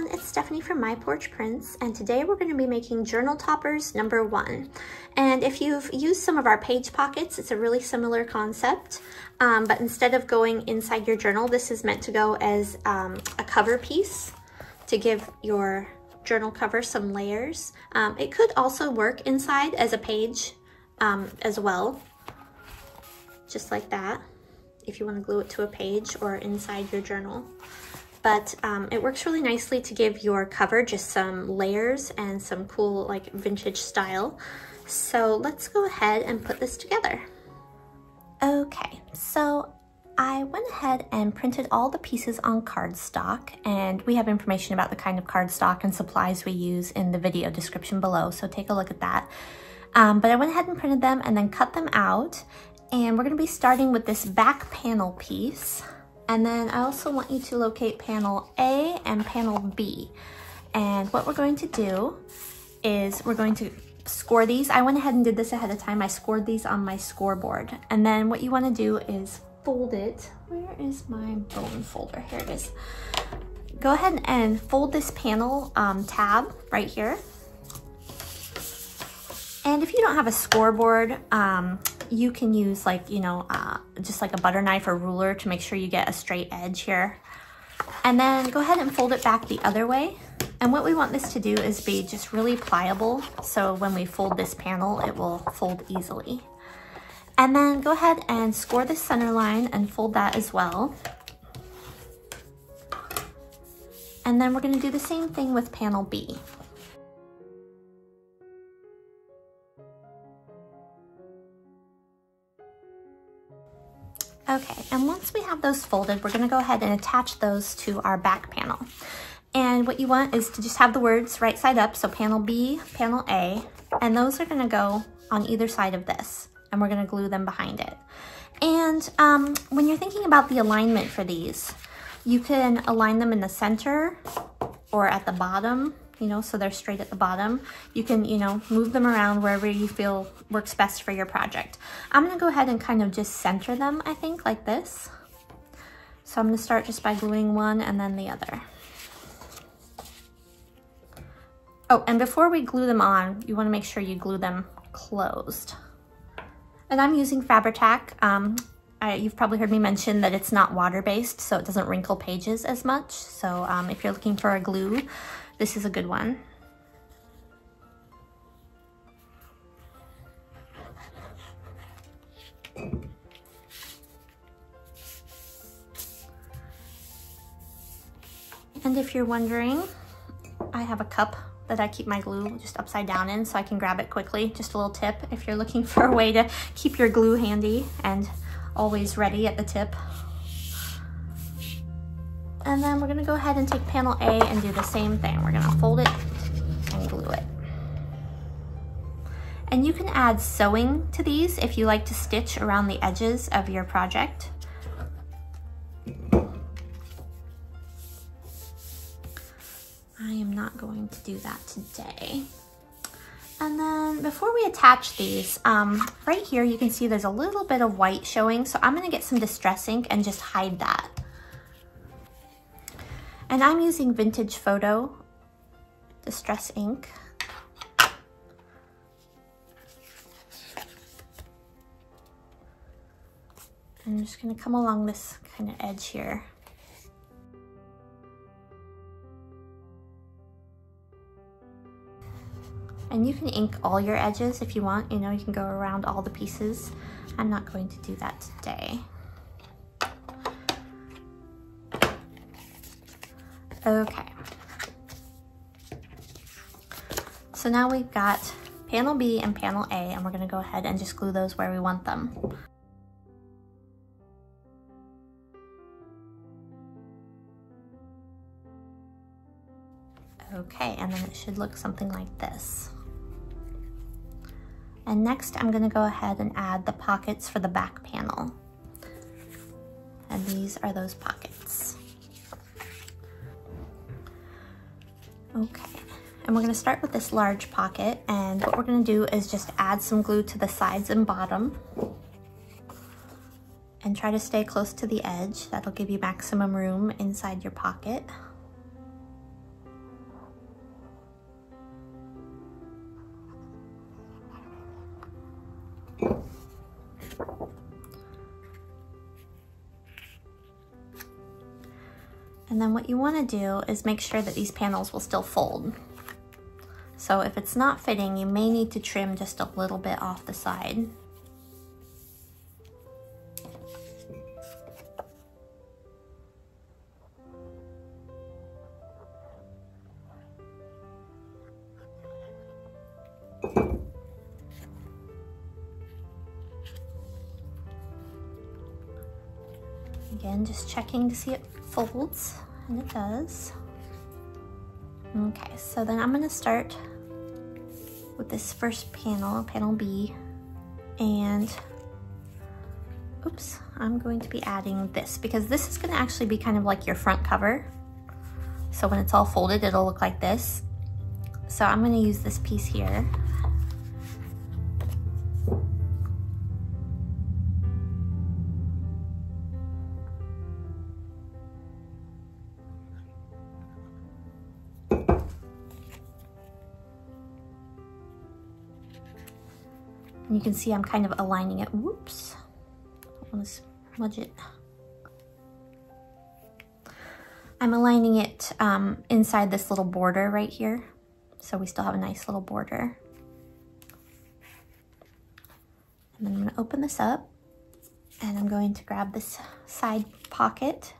everyone, it's Stephanie from My Porch Prints, and today we're going to be making journal toppers #1. And if you've used some of our page pockets, it's a really similar concept, but instead of going inside your journal, this is meant to go as a cover piece to give your journal cover some layers. It could also work inside as a page as well, just like that, if you want to glue it to a page or inside your journal. But it works really nicely to give your cover just some layers and some cool like vintage style. So let's go ahead and put this together. Okay, so I went ahead and printed all the pieces on cardstock, and we have information about the kind of cardstock and supplies we use in the video description below, so take a look at that. But I went ahead and printed them and then cut them out, and we're going to be starting with this back panel piece. And then I also want you to locate panel A and panel B. And what we're going to do is we're going to score these. I went ahead and did this ahead of time. I scored these on my scoreboard. And then what you want to do is fold it. Where is my bone folder? Here it is. Go ahead and fold this panel tab right here. And if you don't have a scoreboard, you can use like, just like a butter knife or ruler to make sure you get a straight edge here. And then go ahead and fold it back the other way. And what we want this to do is be just really pliable, so when we fold this panel, it will fold easily. And then go ahead and score the center line and fold that as well. And then we're going to do the same thing with panel B. Okay, and once we have those folded, we're gonna go ahead and attach those to our back panel. And what you want is to just have the words right side up, so panel B, panel A, and those are gonna go on either side of this, and we're gonna glue them behind it. And when you're thinking about the alignment for these, you can align them in the center or at the bottom, so they're straight at the bottom. You can, move them around wherever you feel works best for your project. I'm gonna go ahead and kind of just center them, I think, like this. So I'm gonna start just by gluing one and then the other. Oh, and before we glue them on, you wanna make sure you glue them closed. And I'm using Fabri-Tac. You've probably heard me mention that it's not water-based, so it doesn't wrinkle pages as much. So if you're looking for a glue, this is a good one. And if you're wondering, I have a cup that I keep my glue just upside down in so I can grab it quickly. Just a little tip if you're looking for a way to keep your glue handy and always ready at the tip. And then we're gonna go ahead and take panel A and do the same thing. We're gonna fold it and glue it. And you can add sewing to these if you like to stitch around the edges of your project. I am not going to do that today. And then before we attach these, right here you can see there's a little bit of white showing, so I'm gonna get some distress ink and just hide that. And I'm using Vintage Photo Distress ink. I'm just gonna come along this kind of edge here. And you can ink all your edges if you want, you can go around all the pieces. I'm not going to do that today. Okay. So now we've got panel B and panel A, and we're gonna go ahead and just glue those where we want them. Okay, and then it should look something like this. And next I'm gonna go ahead and add the pockets for the back panel. And these are those pockets. Okay, and we're gonna start with this large pocket, and what we're gonna do is just add some glue to the sides and bottom. And try to stay close to the edge. That'll give you maximum room inside your pocket. And then what you want to do is make sure that these panels will still fold. So if it's not fitting, you may need to trim just a little bit off the side. Again, just checking to see it folds, and it does. Okay, so then I'm gonna start with this first panel, panel B, and oops, I'm going to be adding this because this is gonna actually be kind of like your front cover. So when it's all folded, it'll look like this. So I'm gonna use this piece here. And you can see I'm kind of aligning it. Whoops, I want to smudge it. I'm aligning it inside this little border right here. So we still have a nice little border. And then I'm gonna open this up and I'm going to grab this side pocket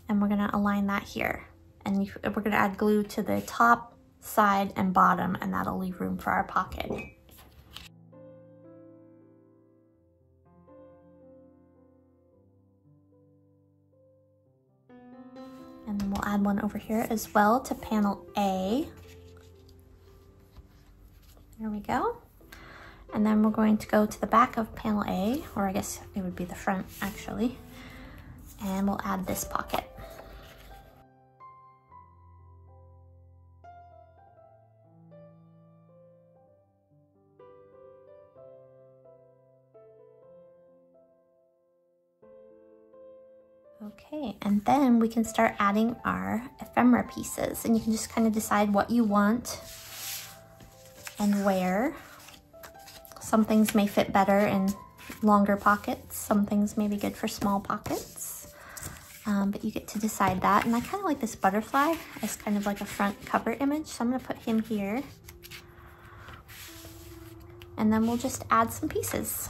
and we're gonna align that here. And we're gonna add glue to the top, side, and bottom, and that'll leave room for our pocket. And then we'll add one over here as well to panel A. There we go. And then we're going to go to the back of panel A, or I guess it would be the front actually. And we'll add this pocket. Okay, and then we can start adding our ephemera pieces, and you can just kind of decide what you want and where. Some things may fit better in longer pockets, some things may be good for small pockets, but you get to decide that. And I kind of like this butterfly as kind of like a front cover image, so I'm going to put him here. And then we'll just add some pieces.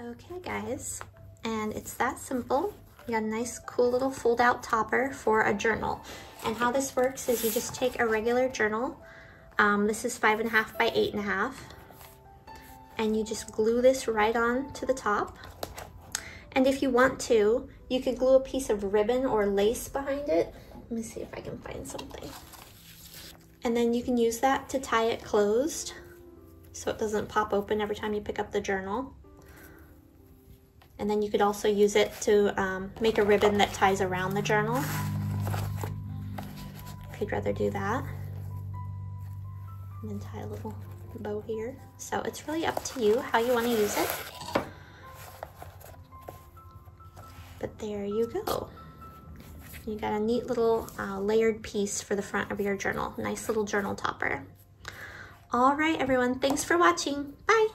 Okay guys, and it's that simple. You got a nice cool little fold out topper for a journal. And how this works is you just take a regular journal. This is 5.5 by 8.5. And you just glue this right on to the top. And if you want to, you could glue a piece of ribbon or lace behind it. Let me see if I can find something. And then you can use that to tie it closed so it doesn't pop open every time you pick up the journal. And then you could also use it to make a ribbon that ties around the journal, if you'd rather do that. And then tie a little bow here. So it's really up to you how you want to use it. But there you go. You got a neat little layered piece for the front of your journal. Nice little journal topper. All right, everyone, thanks for watching. Bye.